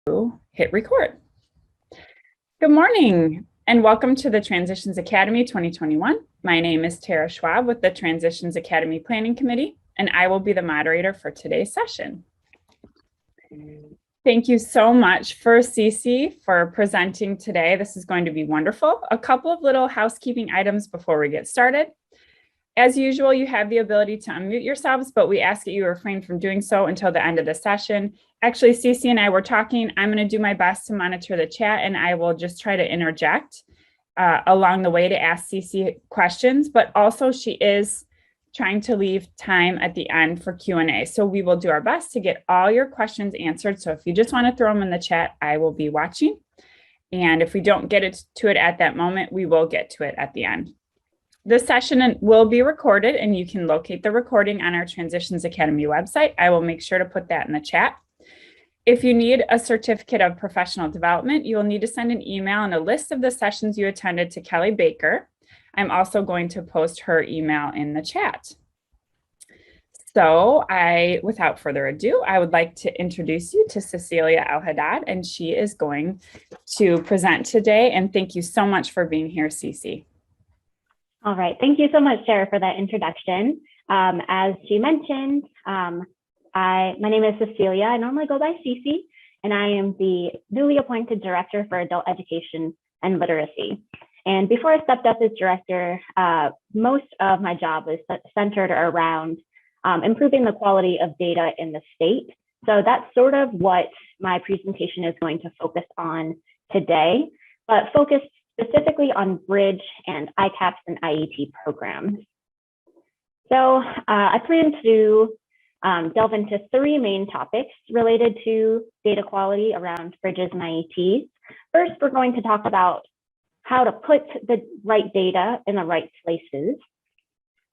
hit record. Good morning and welcome to the Transitions Academy 2021. My name is Tara Schwab with the Transitions Academy Planning Committee, and I will be the moderator for today's session. Thank you so much for Cece for presenting today. This is going to be wonderful. A couple of little housekeeping items before we get started. As usual, you have the ability to unmute yourselves, but we ask that you refrain from doing so until the end of the session. Actually, Cece and I were talking. I'm going to do my best to monitor the chat, and I will just try to interject along the way to ask Cece questions, but also she is trying to leave time at the end for Q&A. So we will do our best to get all your questions answered. So if you just want to throw them in the chat, I will be watching. And if we don't get to it at that moment, we will get to it at the end. This session will be recorded, and you can locate the recording on our Transitions Academy website. I will make sure to put that in the chat. If you need a certificate of professional development, you will need to send an email and a list of the sessions you attended to Kelly Baker. I'm also going to post her email in the chat. So without further ado, I would like to introduce you to Cecilia Elhaddad, and she is going to present today. And thank you so much for being here, Cece. All right, thank you so much, Sarah, for that introduction. As she mentioned, my name is Cecilia. I normally go by Cece, and I am the newly appointed Director for Adult Education and Literacy. And before I stepped up as Director, most of my job was centered around improving the quality of data in the state. So that's sort of what my presentation is going to focus on today, but focused specifically on Bridge and ICAPS and IET programs. So I plan to delve into three main topics related to data quality around Bridges and IETs. First, we're going to talk about how to put the right data in the right places.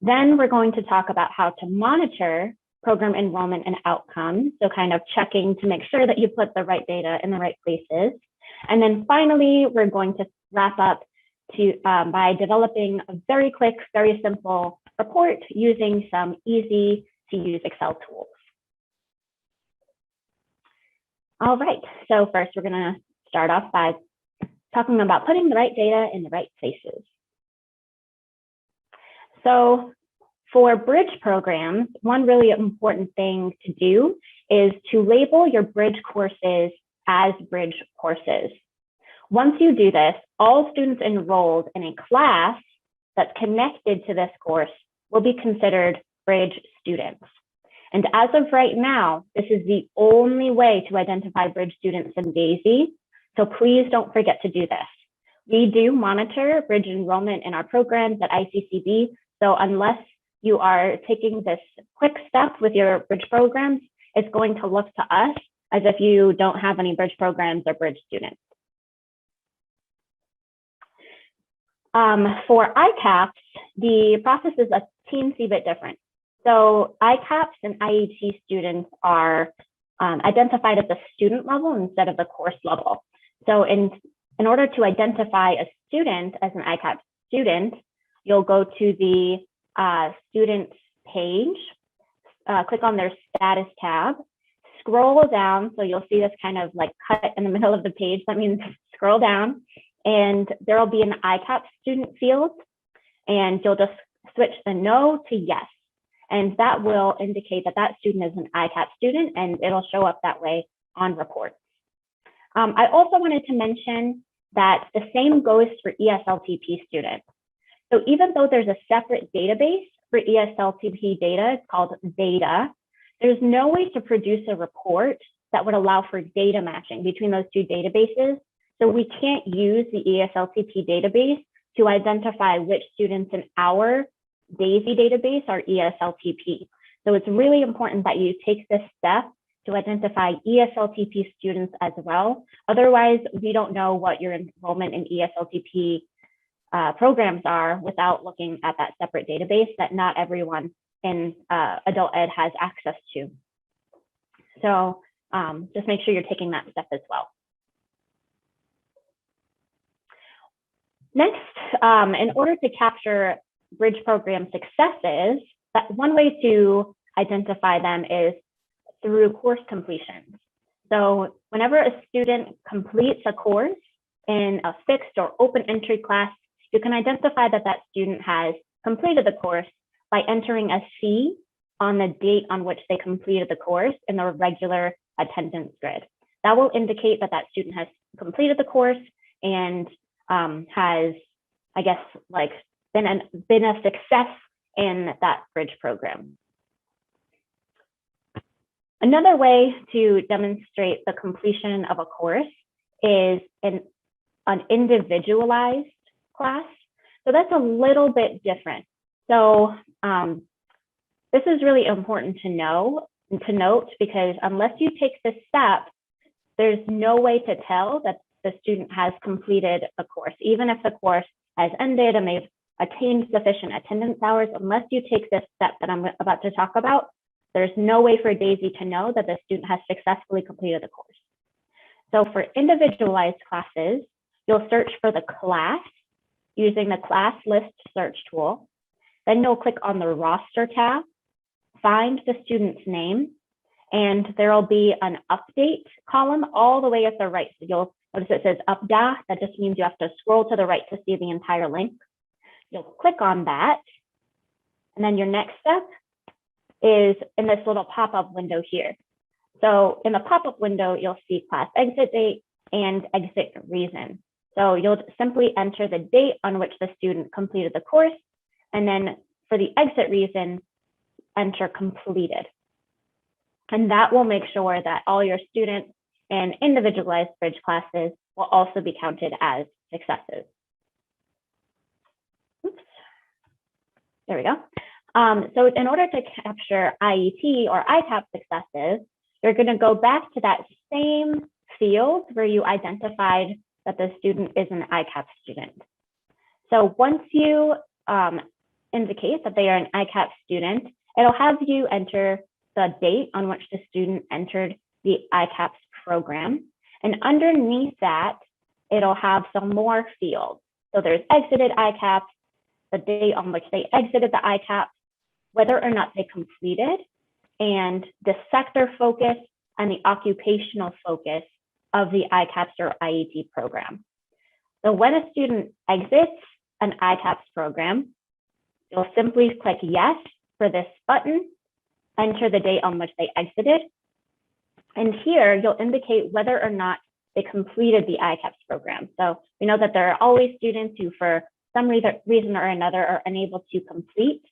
Then we're going to talk about how to monitor program enrollment and outcomes. So kind of checking to make sure that you put the right data in the right places. And then finally, we're going to wrap up by developing a very quick, very simple report using some easy to use Excel tools. All right, so first we're gonna start off by talking about putting the right data in the right places. So for Bridge programs, one really important thing to do is to label your Bridge courses as Bridge courses. Once you do this, all students enrolled in a class that's connected to this course will be considered Bridge students. And as of right now, this is the only way to identify Bridge students in DAISI, so please don't forget to do this. We do monitor Bridge enrollment in our programs at ICCB, so unless you are taking this quick step with your Bridge programs, it's going to look to us as if you don't have any Bridge programs or Bridge students. For ICAPS, the process is a teensy bit different. So ICAPS and IET students are identified at the student level instead of the course level. So in order to identify a student as an ICAPS student, you'll go to the students page, click on their status tab, scroll down. So you'll see this kind of like cut in the middle of the page. That means scroll down, and there will be an ICAP student field, and you'll just switch the no to yes. And that will indicate that that student is an ICAP student, and it'll show up that way on reports. I also wanted to mention that the same goes for ESLTP students. So even though there's a separate database for ESLTP data, it's called data, there's no way to produce a report that would allow for data matching between those two databases. So we can't use the ESLTP database to identify which students in our DAISI database are ESLTP. So it's really important that you take this step to identify ESLTP students as well. Otherwise, we don't know what your enrollment in ESLTP programs are without looking at that separate database that not everyone in adult ed has access to. So just make sure you're taking that step as well. Next, in order to capture Bridge program successes, one way to identify them is through course completions. So whenever a student completes a course in a fixed or open entry class, you can identify that that student has completed the course by entering a C on the date on which they completed the course in the regular attendance grid. That will indicate that that student has completed the course and has, I guess, like been a success in that Bridge program. Another way to demonstrate the completion of a course is an individualized class. So that's a little bit different. So this is really important to know and to note, because unless you take this step, there's no way to tell that the student has completed a course. Even if the course has ended and they've attained sufficient attendance hours, unless you take this step that I'm about to talk about, there's no way for DAISI to know that the student has successfully completed the course. So for individualized classes, you'll search for the class using the class list search tool. Then you'll click on the roster tab, find the student's name, and there'll be an update column all the way at the right. So you'll notice it says update. That just means you have to scroll to the right to see the entire link. You'll click on that. And then your next step is in this little pop-up window here. So in the pop-up window, you'll see class exit date and exit reason. So you'll simply enter the date on which the student completed the course. And then for the exit reason, enter completed. And that will make sure that all your students and individualized Bridge classes will also be counted as successes. Oops. There we go. So in order to capture IEP or ICAP successes, you're going to go back to that same field where you identified that the student is an ICAP student. So once you indicate that they are an ICAP student, it'll have you enter the date on which the student entered the ICAPS program. And underneath that, it'll have some more fields. So there's exited ICAPS, the date on which they exited the ICAPS, whether or not they completed, and the sector focus and the occupational focus of the ICAPS or IET program. So when a student exits an ICAPS program, you'll simply click yes for this button, enter the date on which they exited, and here you'll indicate whether or not they completed the ICAPS program. So we know that there are always students who, for some reason or another, are unable to complete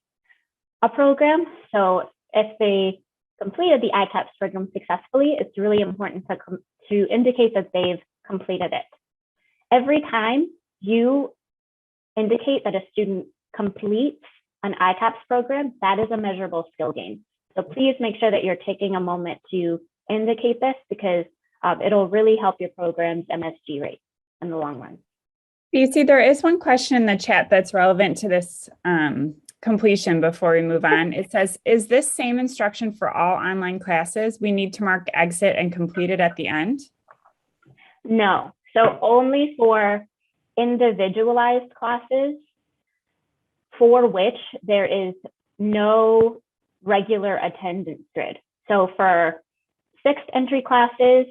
a program. So if they completed the ICAPS program successfully, it's really important to indicate that they've completed it. Every time you indicate that a student completes an ICAPS program, that is a measurable skill gain. So please make sure that you're taking a moment to indicate this, because it'll really help your program's MSG rate in the long run. BC, there is one question in the chat that's relevant to this completion before we move on. It says, is this same instruction for all online classes? We need to mark exit and completed at the end? No, so only for individualized classes for which there is no regular attendance grid. So for fixed entry classes,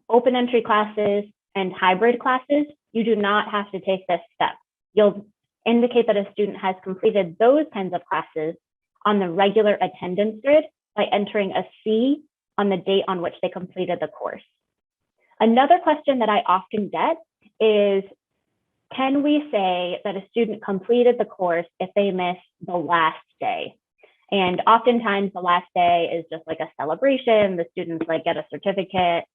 open entry classes, and hybrid classes, you do not have to take this step. You'll indicate that a student has completed those kinds of classes on the regular attendance grid by entering a C on the date on which they completed the course. Another question that I often get is, can we say that a student completed the course if they missed the last day? And oftentimes the last day is just like a celebration. The students like get a certificate.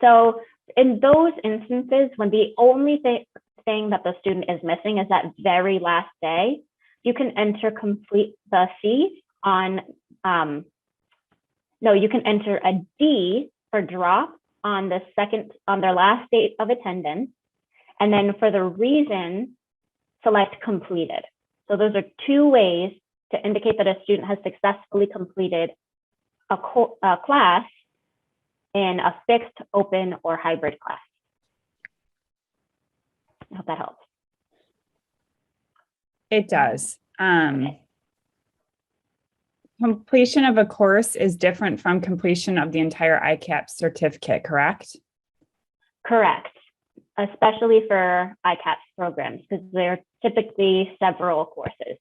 So in those instances, when the only thing that the student is missing is that very last day, you can enter complete the C on, no, you can enter a D for drop on their last date of attendance. And then for the reason, select completed. So those are two ways to indicate that a student has successfully completed a class in a fixed, open, or hybrid class. I hope that helps. It does. Completion of a course is different from completion of the entire ICAP certificate, correct? Correct, especially for ICAPS programs, because they're typically several courses.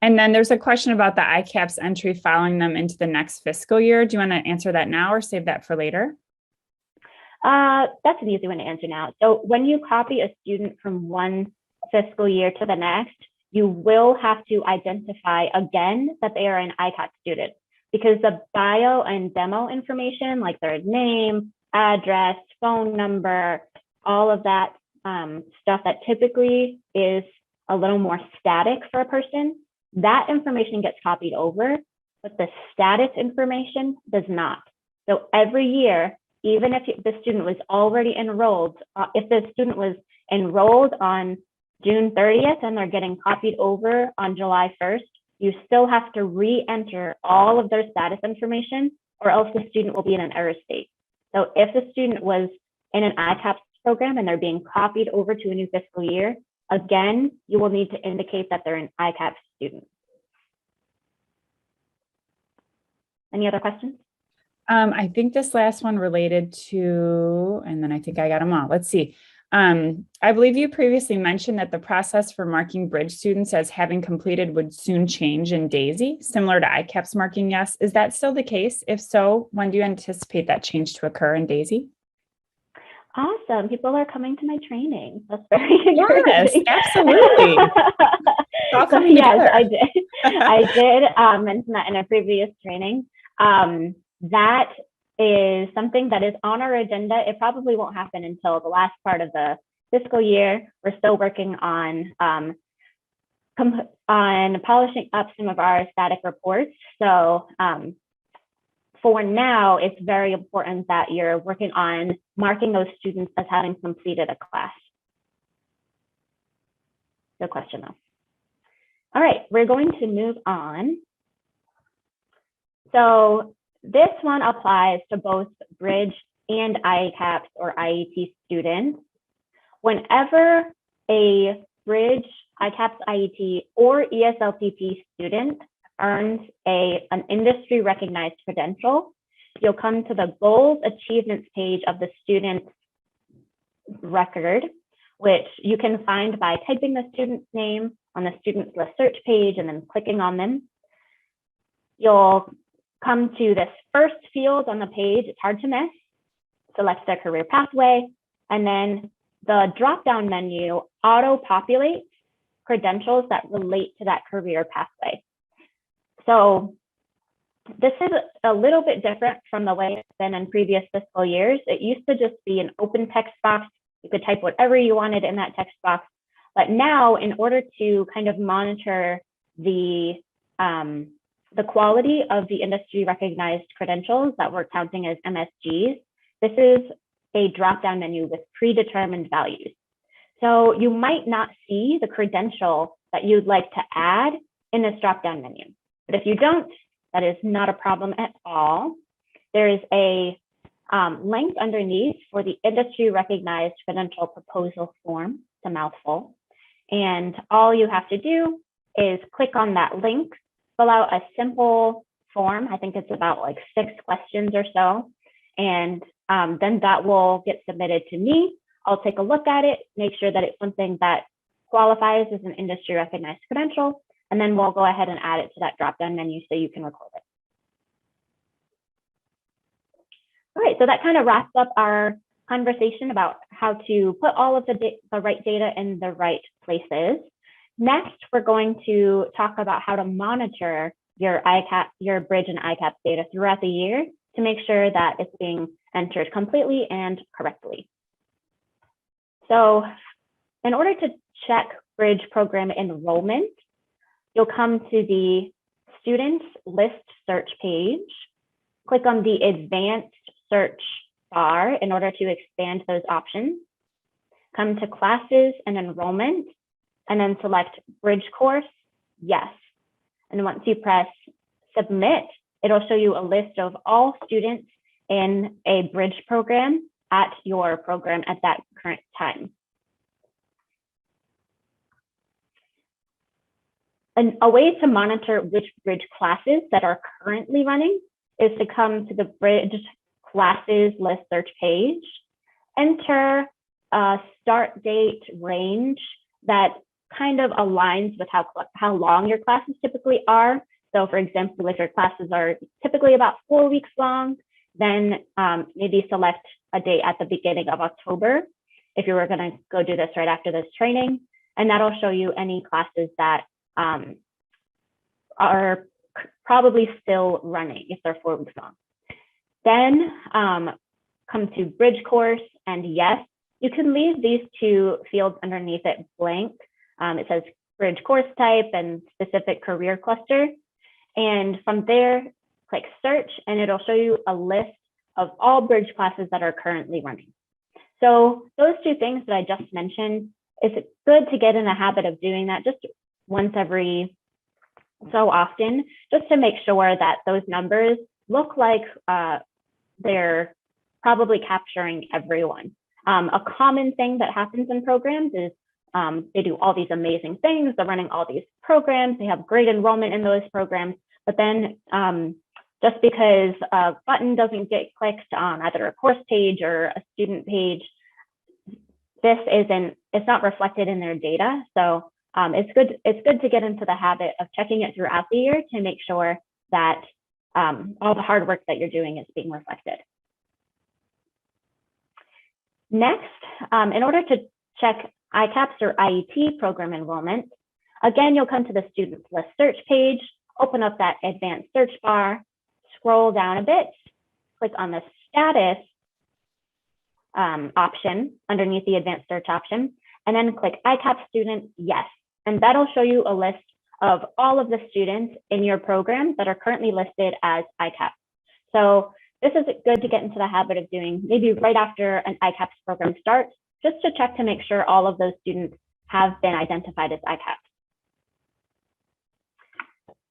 And then there's a question about the ICAPS entry following them into the next fiscal year. Do you want to answer that now or save that for later? That's an easy one to answer now. So when you copy a student from one fiscal year to the next, you will have to identify again that they are an ICAP student, because the bio and demo information, like their name, address, phone number, all of that stuff that typically is a little more static for a person, that information gets copied over, but the status information does not. So every year, even if the student was already enrolled, if the student was enrolled on June 30th and they're getting copied over on July 1st, you still have to re-enter all of their status information, or else the student will be in an error state. So if the student was in an ICAPS program and they're being copied over to a new fiscal year, again, you will need to indicate that they're an ICAPS student. Any other questions? I think this last one related to, and then I think I got them all. Let's see. I believe you previously mentioned that the process for marking Bridge students as having completed would soon change in DAISI, similar to ICAPS marking, yes. Is that still the case? If so, when do you anticipate that change to occur in DAISI? Awesome. People are coming to my training. That's very encouraging. Yes, absolutely. So, yes, I did. I did mention that in a previous training. That is something that is on our agenda. It probably won't happen until the last part of the fiscal year. We're still working on polishing up some of our static reports. So for now, it's very important that you're working on marking those students as having completed a class. Good question though. All right, we're going to move on. So this one applies to both Bridge and ICAPS or IET students. Whenever a Bridge, ICAPS, IET, or ESLPP student earns an industry recognized credential, you'll come to the goals achievements page of the student's record, which you can find by typing the student's name on the student's list search page and then clicking on them. You'll come to this first field on the page. It's hard to miss. Select their career pathway, and then the drop-down menu auto-populates credentials that relate to that career pathway. So this is a little bit different from the way it's been in previous fiscal years. It used to just be an open text box. You could type whatever you wanted in that text box. But now, in order to kind of monitor the quality of the industry recognized credentials that we're counting as MSGs, this is a drop-down menu with predetermined values. So you might not see the credential that you'd like to add in this drop-down menu. But if you don't, that is not a problem at all. There is a link underneath for the industry recognized credential proposal form. It's a mouthful. And all you have to do is click on that link, fill out a simple form. I think it's about like 6 questions or so. And then that will get submitted to me. I'll take a look at it, make sure that it's something that qualifies as an industry recognized credential, and then we'll go ahead and add it to that drop-down menu so you can record it. All right, so that kind of wraps up our conversation about how to put all of the right data in the right places. Next, we're going to talk about how to monitor your Bridge and ICAP data throughout the year to make sure that it's being entered completely and correctly. So in order to check Bridge program enrollment, you'll come to the students list search page, click on the advanced search bar in order to expand those options, come to classes and enrollment, and then select Bridge course, yes. And once you press submit, it'll show you a list of all students in a Bridge program at your program at that current time. a way to monitor which Bridge classes that are currently running is to come to the Bridge classes list search page, enter a start date range that kind of aligns with how long your classes typically are. So for example, if your classes are typically about 4 weeks long, then maybe select a date at the beginning of October if you were going to go do this right after this training. And that'll show you any classes that are probably still running if they're 4 weeks long. Then come to Bridge course, and yes, you can leave these two fields underneath it blank. It says Bridge course type and specific career cluster. And from there, click search, and it'll show you a list of all Bridge classes that are currently running. So those two things that I just mentioned, it's good to get in the habit of doing that just once every so often, just to make sure that those numbers look like they're probably capturing everyone. A common thing that happens in programs is they do all these amazing things, they're running all these programs, they have great enrollment in those programs, but then just because a button doesn't get clicked on either a course page or a student page, it's not reflected in their data. So it's good to get into the habit of checking it throughout the year to make sure that all the hard work that you're doing is being reflected. Next, in order to check ICAPS or IEP program enrollment, again, you'll come to the student list search page, open up that advanced search bar, scroll down a bit, click on the status option underneath the advanced search option, and then click ICAP student yes. And that'll show you a list of all of the students in your program that are currently listed as ICAP. So this is good to get into the habit of doing maybe right after an ICAPS program starts, just to check to make sure all of those students have been identified as ICAP.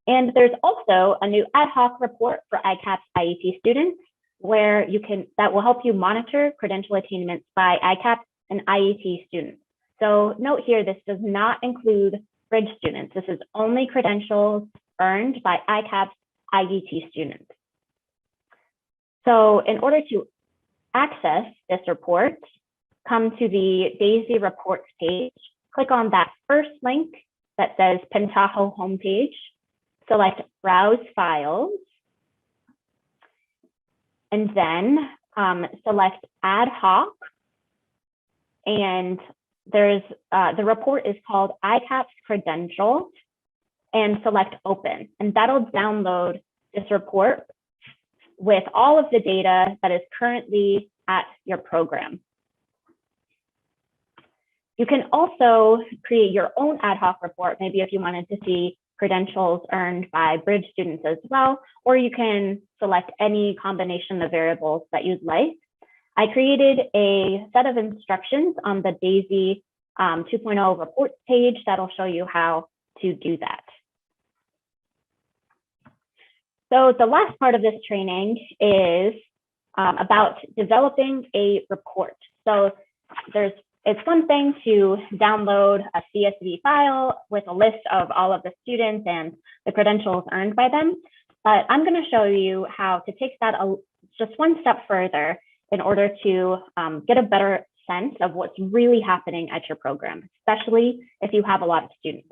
And there's also a new ad hoc report for ICAPS IEP students that will help you monitor credential attainments by ICAPS and IET students. So note here, this does not include Bridge students. This is only credentials earned by ICAPS IET students. So in order to access this report, come to the DAISI reports page, click on that first link that says Pentaho homepage, select Browse Files, and then select Ad Hoc, and there's the report is called ICAPS Credentials, and select Open, and that'll download this report with all of the data that is currently at your program. You can also create your own ad hoc report, maybe if you wanted to see credentials earned by Bridge students as well, or you can select any combination of variables that you'd like. I created a set of instructions on the DAISI 2.0 reports page that'll show you how to do that. So the last part of this training is about developing a report. So it's one thing to download a CSV file with a list of all of the students and the credentials earned by them, but I'm going to show you how to take that just one step further in order to get a better sense of what's really happening at your program, especially if you have a lot of students.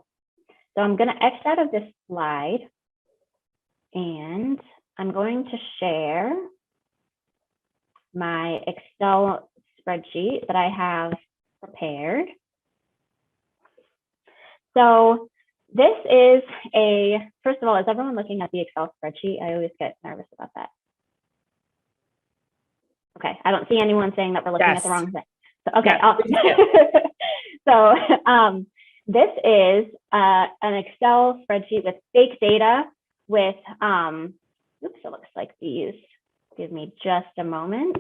So I'm going to X out of this slide, and I'm going to share my Excel spreadsheet that I have prepared. So this is first of all, is everyone looking at the Excel spreadsheet? I always get nervous about that. Okay, I don't see anyone saying that we're looking at the wrong thing. So, okay, yeah. So this is an Excel spreadsheet with fake data with, oops, it looks like these, give me just a moment.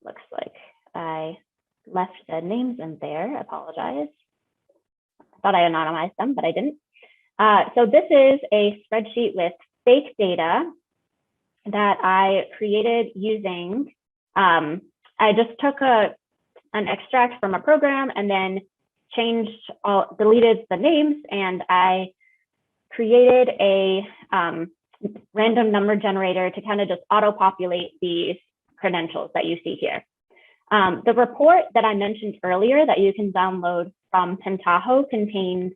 Looks like I left the names in there, apologize. I thought I anonymized them, but I didn't. So this is a spreadsheet with fake data that I created using, I just took an extract from a program and then deleted the names, and I created a random number generator to kind of just auto-populate these credentials that you see here. The report that I mentioned earlier that you can download from Pentaho contains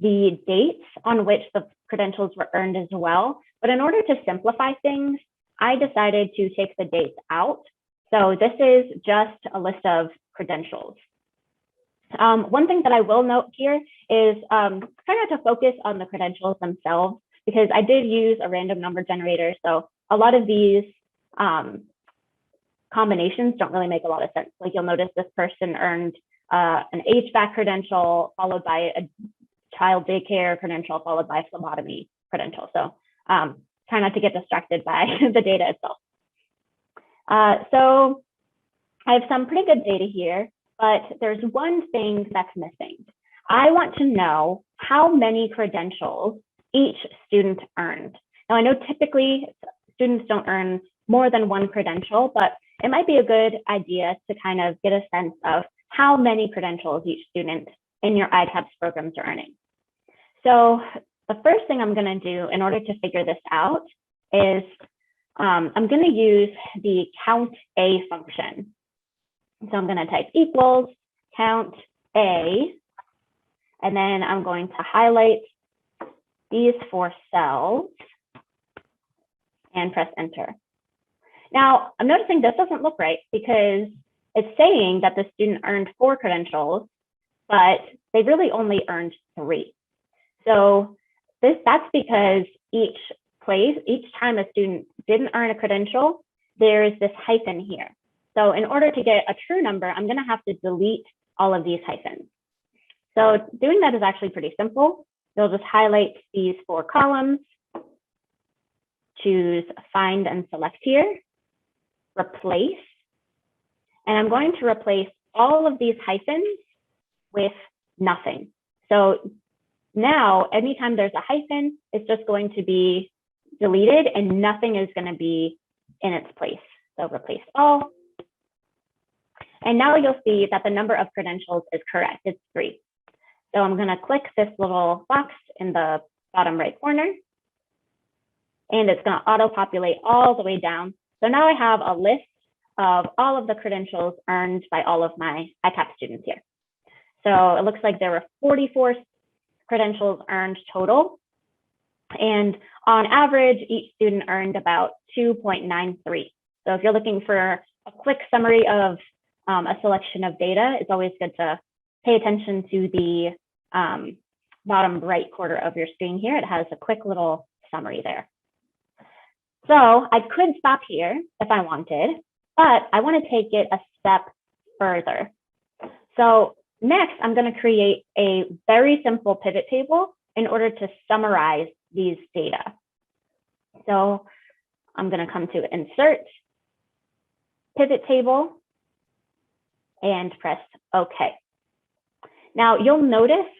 the dates on which the credentials were earned as well. But in order to simplify things, I decided to take the dates out. So this is just a list of credentials. One thing that I will note here is try not to focus on the credentials themselves, because I did use a random number generator. So a lot of these combinations don't really make a lot of sense. Like you'll notice this person earned an HVAC credential followed by a child daycare credential followed by a phlebotomy credential. So try not to get distracted by the data itself. So I have some pretty good data here, but there's one thing that's missing. I want to know how many credentials each student earned. Now I know typically students don't earn more than one credential, but it might be a good idea to kind of get a sense of how many credentials each student in your ICAPS programs are earning. So the first thing I'm going to do in order to figure this out is I'm going to use the count A function. So I'm going to type equals count A, and then I'm going to highlight these 4 cells and press enter. Now, I'm noticing this doesn't look right because it's saying that the student earned 4 credentials, but they really only earned 3. So that's because each time a student didn't earn a credential, there's this hyphen here. So in order to get a true number, I'm going to have to delete all of these hyphens. So doing that is actually pretty simple. You'll just highlight these 4 columns, choose find and select here, replace, and I'm going to replace all of these hyphens with nothing. So now anytime there's a hyphen, it's just going to be deleted and nothing is going to be in its place. So replace all. And now you'll see that the number of credentials is correct. It's 3. So I'm going to click this little box in the bottom right corner, and it's going to auto-populate all the way down. So now I have a list of all of the credentials earned by all of my ICAP students here. So it looks like there were 44 credentials earned total. And on average, each student earned about 2.93. So if you're looking for a quick summary of a selection of data, it's always good to pay attention to the bottom right corner of your screen here. It has a quick little summary there. So I could stop here if I wanted, but I want to take it a step further. So next, I'm going to create a very simple pivot table in order to summarize these data. So I'm going to come to Insert, Pivot Table, and press OK. Now you'll notice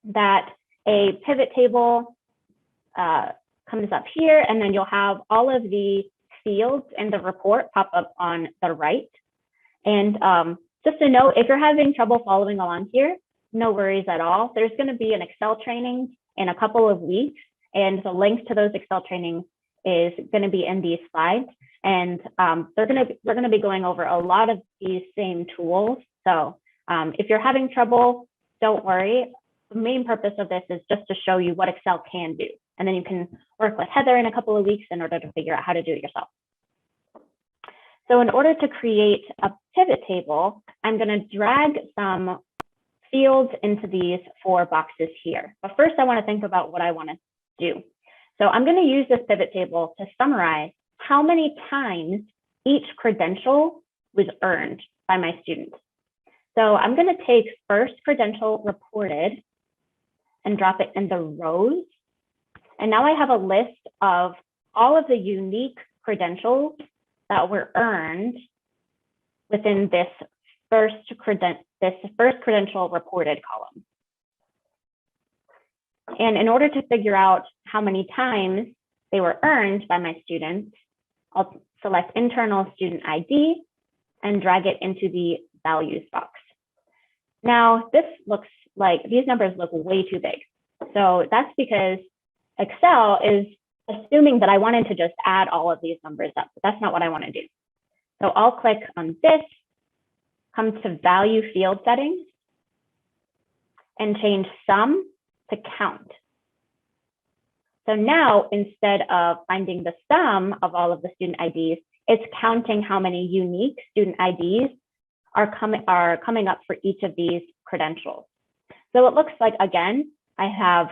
that a pivot table comes up here, and then you'll have all of the fields in the report pop up on the right. And just to note, if you're having trouble following along here, no worries at all. There's going to be an Excel training in a couple of weeks, and the link to those Excel trainings is going to be in these slides. And we're going to be going over a lot of these same tools. So if you're having trouble, don't worry. The main purpose of this is just to show you what Excel can do. And then you can work with Heather in a couple of weeks in order to figure out how to do it yourself. So in order to create a pivot table, I'm going to drag some fields into these 4 boxes here. But first, I want to think about what I want to do. So I'm going to use this pivot table to summarize how many times each credential was earned by my students. So I'm going to take first credential reported and drop it in the rows. And now I have a list of all of the unique credentials that were earned within this first credential reported column. And in order to figure out how many times they were earned by my students, I'll select internal student ID and drag it into the values box. Now, this looks like these numbers look way too big. So that's because Excel is assuming that I wanted to just add all of these numbers up, but that's not what I want to do. So I'll click on this, come to value field settings, and change sum to count. So now, instead of finding the sum of all of the student IDs, it's counting how many unique student IDs are coming up for each of these credentials. So it looks like, again, I have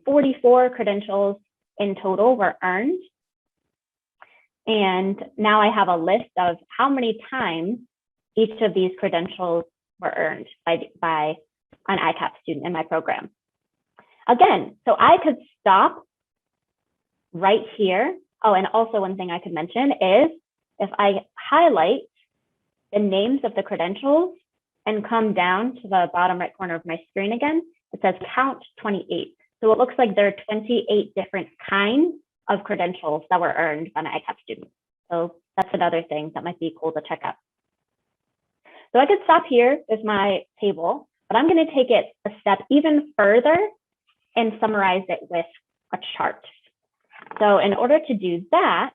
44 credentials in total were earned. And now I have a list of how many times each of these credentials were earned by an ICAP student in my program. Again, so I could stop right here. Oh, and also one thing I could mention is if I highlight the names of the credentials and come down to the bottom right corner of my screen again, it says count 28. So it looks like there are 28 different kinds of credentials that were earned by an ICAP student. So that's another thing that might be cool to check out. So I could stop here with my table, but I'm going to take it a step even further and summarize it with a chart. So in order to do that,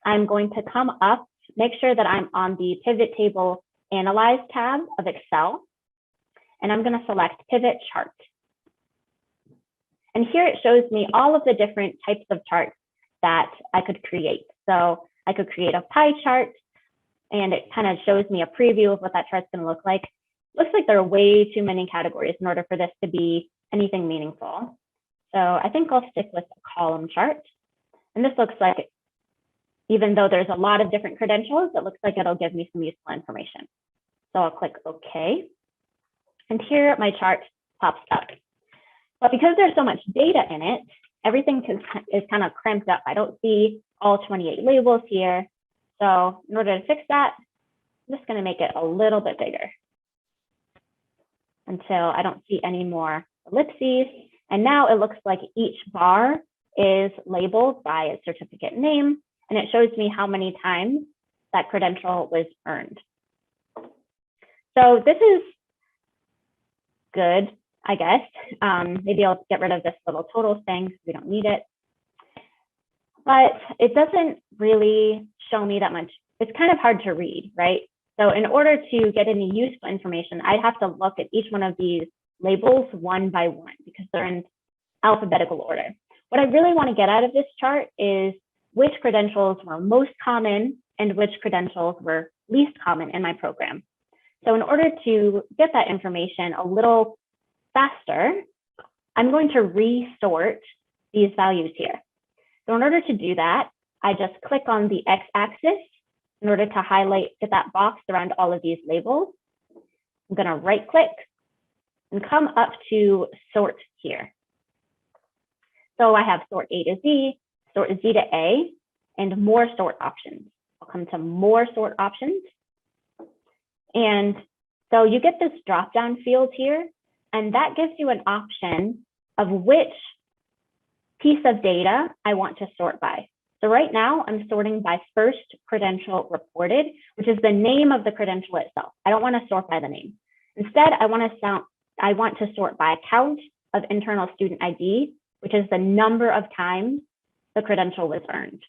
I'm going to come up, make sure that I'm on the Pivot Table Analyze tab of Excel, and I'm going to select Pivot Chart. And here it shows me all of the different types of charts that I could create. So I could create a pie chart, and it kind of shows me a preview of what that chart's going to look like. Looks like there are way too many categories in order for this to be anything meaningful. So I think I'll stick with a column chart. And this looks like, even though there's a lot of different credentials, it looks like it'll give me some useful information. So I'll click OK. And here my chart pops up. But because there's so much data in it, everything is kind of cramped up. I don't see all 28 labels here. So in order to fix that, I'm just going to make it a little bit bigger until I don't see any more ellipses. And now it looks like each bar is labeled by its certificate name, and it shows me how many times that credential was earned. So this is good, I guess. Maybe I'll get rid of this little totals thing because we don't need it. But it doesn't really show me that much. It's kind of hard to read, right? So in order to get any useful information, I'd have to look at each one of these labels one by one because they're in alphabetical order. What I really want to get out of this chart is which credentials were most common and which credentials were least common in my program. So in order to get that information a little faster, I'm going to resort these values here. So in order to do that, I just click on the x-axis in order to highlight, get that box around all of these labels. I'm going to right click and come up to sort here. So I have sort A to Z, sort Z to A, and more sort options. I'll come to more sort options. And so you get this drop-down field here, and that gives you an option of which piece of data I want to sort by. So right now I'm sorting by first credential reported, which is the name of the credential itself. I don't want to sort by the name. Instead, I want to sort by count of internal student ID, which is the number of times the credential was earned.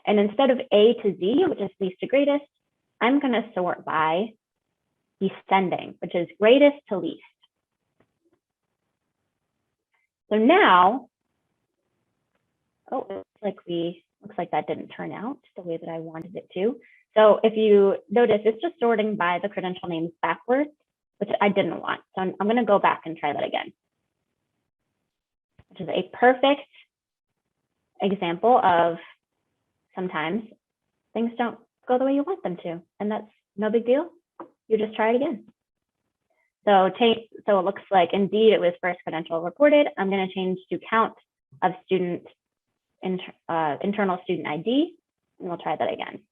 And instead of A to Z, which is least to greatest, I'm going to sort by descending, which is greatest to least. So now, oh, looks like that didn't turn out the way that I wanted it to. So if you notice, it's just sorting by the credential names backwards, which I didn't want. So I'm going to go back and try that again, which is a perfect example of sometimes things don't go the way you want them to, and that's no big deal. You just try it again. So it looks like indeed it was first credential reported. I'm going to change to count of internal student ID, and we'll try that again.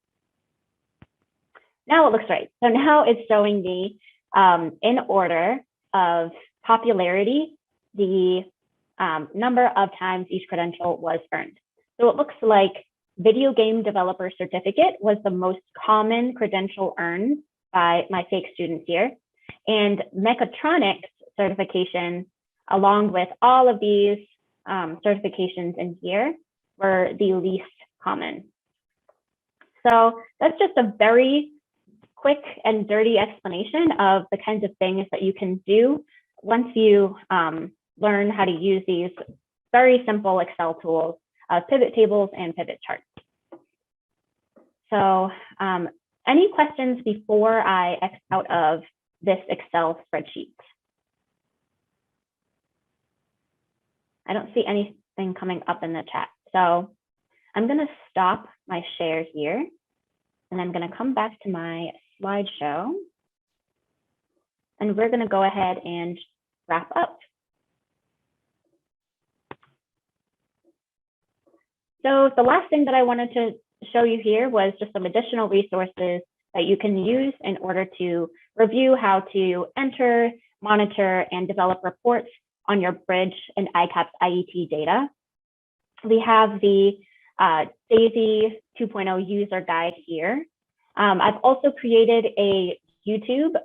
Now it looks right. So now it's showing me in order of popularity, the number of times each credential was earned. So it looks like video game developer certificate was the most common credential earned by my fake students here. And mechatronics certification along with all of these certifications in here, were the least common. So that's just a very quick and dirty explanation of the kinds of things that you can do once you learn how to use these very simple Excel tools, pivot tables and pivot charts. So any questions before I X out of this Excel spreadsheet? I don't see anything coming up in the chat. So I'm going to stop my share here, and I'm going to come back to my slideshow, and we're going to go ahead and wrap up. So the last thing that I wanted to show you here was just some additional resources that you can use in order to review how to enter, monitor, and develop reports on your Bridge and ICAPS IET data. We have the DAISI 2.0 user guide here. I've also created a YouTube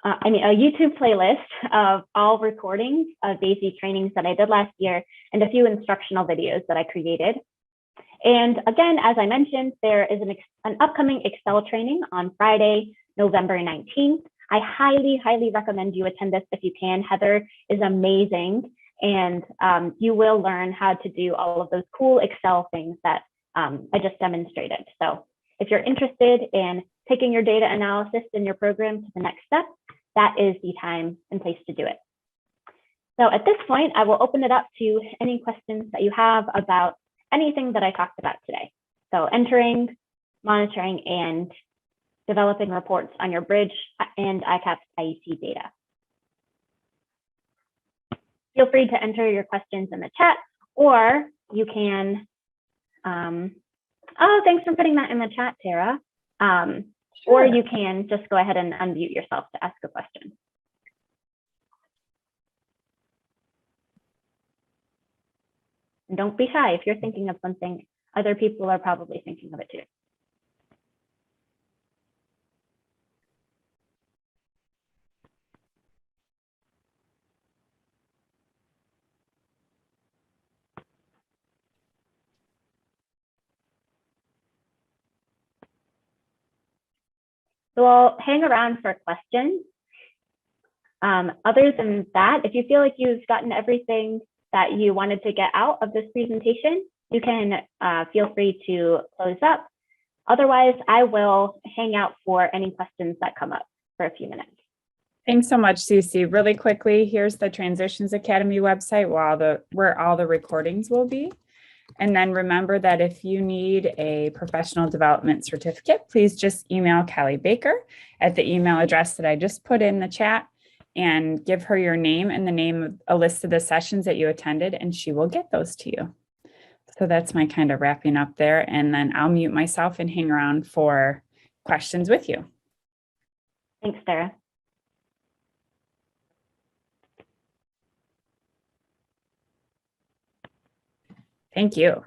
playlist of all recordings of DAISI trainings that I did last year and a few instructional videos that I created. And again, as I mentioned, there is an upcoming Excel training on Friday, November 19th. I highly, highly recommend you attend this if you can. Heather is amazing, and you will learn how to do all of those cool Excel things that I just demonstrated. So if you're interested in taking your data analysis in your program to the next step, that is the time and place to do it. So at this point, I will open it up to any questions that you have about anything that I talked about today. So entering, monitoring, and developing reports on your Bridge and ICAPS IET data. Feel free to enter your questions in the chat, or you can, oh, thanks for putting that in the chat, Tara. Sure. Or you can just go ahead and unmute yourself to ask a question. And don't be shy. If you're thinking of something, other people are probably thinking of it too. So I'll hang around for questions. Other than that, if you feel like you've gotten everything that you wanted to get out of this presentation, you can feel free to close up. Otherwise, I will hang out for any questions that come up for a few minutes. Thanks so much, Cece. Really quickly, here's the Transitions Academy website where all the recordings will be. And then remember that if you need a professional development certificate, please just email Callie Baker at the email address that I just put in the chat and give her your name and the name of a list of the sessions that you attended, and she will get those to you. So that's my kind of wrapping up there. And then I'll mute myself and hang around for questions with you. Thanks, Sarah. Thank you.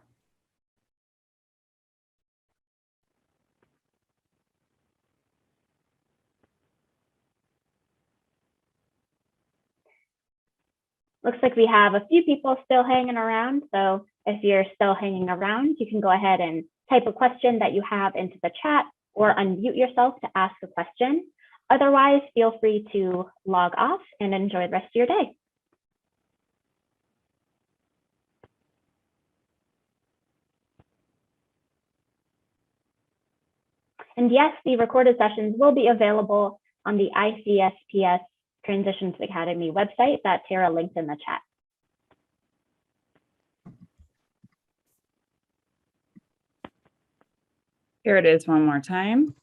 Looks like we have a few people still hanging around. So if you're still hanging around, you can go ahead and type a question that you have into the chat or unmute yourself to ask a question. Otherwise, feel free to log off and enjoy the rest of your day. And yes, the recorded sessions will be available on the ICSPS Transitions Academy website that Tara linked in the chat. Here it is one more time.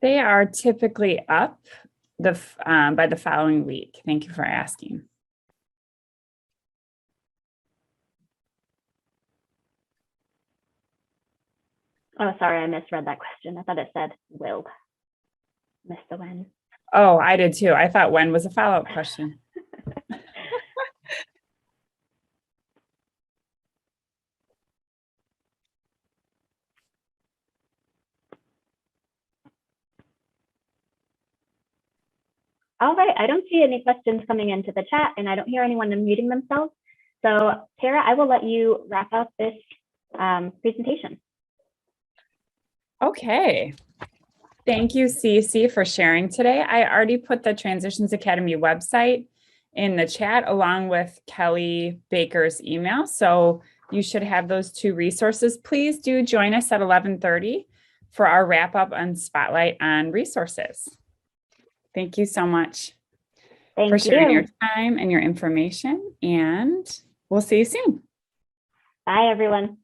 They are typically up by the following week. Thank you for asking. Oh, sorry, I misread that question. I thought it said will. Missed the when. Oh, I did too. I thought when was a follow-up question. All right, I don't see any questions coming into the chat, and I don't hear anyone unmuting themselves. So Tara, I will let you wrap up this presentation. Okay. Thank you, Cece, for sharing today. I already put the Transitions Academy website in the chat along with Kelly Baker's email. So you should have those two resources. Please do join us at 11:30 for our wrap up and spotlight on resources. Thank you so much for sharing your time and your information, and we'll see you soon. Bye, everyone.